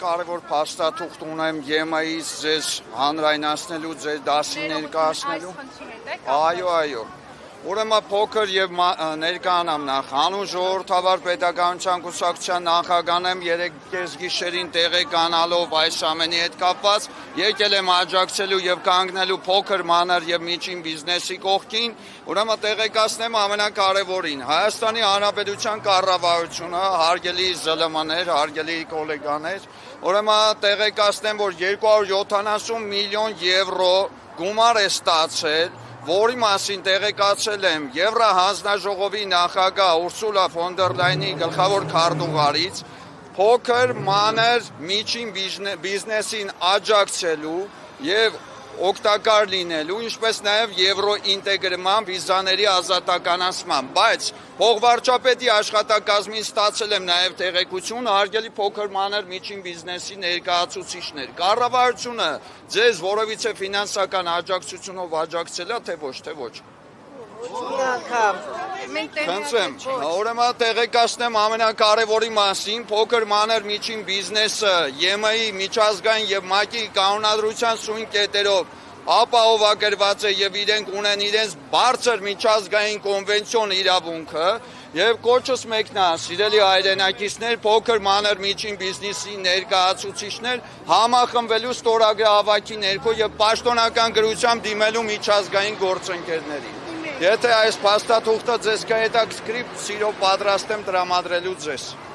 Կարևոր փաստաթուղթ ունեմ ԵՄ-ից ձեզ հանրայնացնելու, ձեր դասին ներկայացնելու։ Այո։ Ուրեմն փոքր եւ ներկայանամ նախ հանուն ժողովրդավար պետականության կուսակցության նախագահն եմ 3 գիշերին տեղեկանալով այս ամենի հետ կապված եկել եմ աջակցելու եւ կանգնելու փոքր մանր եւ միջին բիզնեսի կողքին, ուրեմն տեղեկացնեմ ամենակարևորին Հայաստանի Հանրապետության կառավարությունը, հարգելի ԶԼՄ-ներ, հարգելի գոլեգաներ, ուրեմն տեղեկացնեմ, որ 270 միլիոն եվրո գումար է ստացել, որի մասին տեղեկացել եմ Եվրահանձնաժողովի նախագահ Ուրսուլա ֆոն դեր Լայնի գլխավոր քարտուղարից, փոքր մանր միջին բիզնեսին աջակցելու եւ օգտակար լինելու, ինչպես նաև եվրոինտեգրման վիզաների ազատականացման, բայց փոխվարչապետի աշխատակազմից ստացել եմ նաև տեղեկություն, հարգելի փոքր մանր միջին բիզնեսի ներկայացուցիչներ, կառավարությունը ձեզ որևիցե ֆինանսական աջակցությունով աջակցել է, թե ոչ։ Խնդրեմ, ուրեմն տեղեկացնեմ ամենակարևորի մասին, փոքր մանր միջին բիզնեսը ԵՄ-ի միջազգային եւ ՄԱԿ-ի կանոնադրության սույն կետերով ապահովագրված է եւ իրենք ունեն իրենց բարձր միջազգային կոնվենցիոն իրավունքը եւ կոչս մեկն է, սիրելի հայրենակիցներ, փոքր մանր միջին բիզնեսի ներկայացուցիչներ համախմբվելու ստորագրի հավաքի ներքո եւ պաշտոնական գրությամբ դիմելու միջազգային գործընկերներին։ Եթե այս փաստաթուղթը ձեզ կհետաքրքրի, սիրով պատրաստ եմ տրամադրելու ձեզ։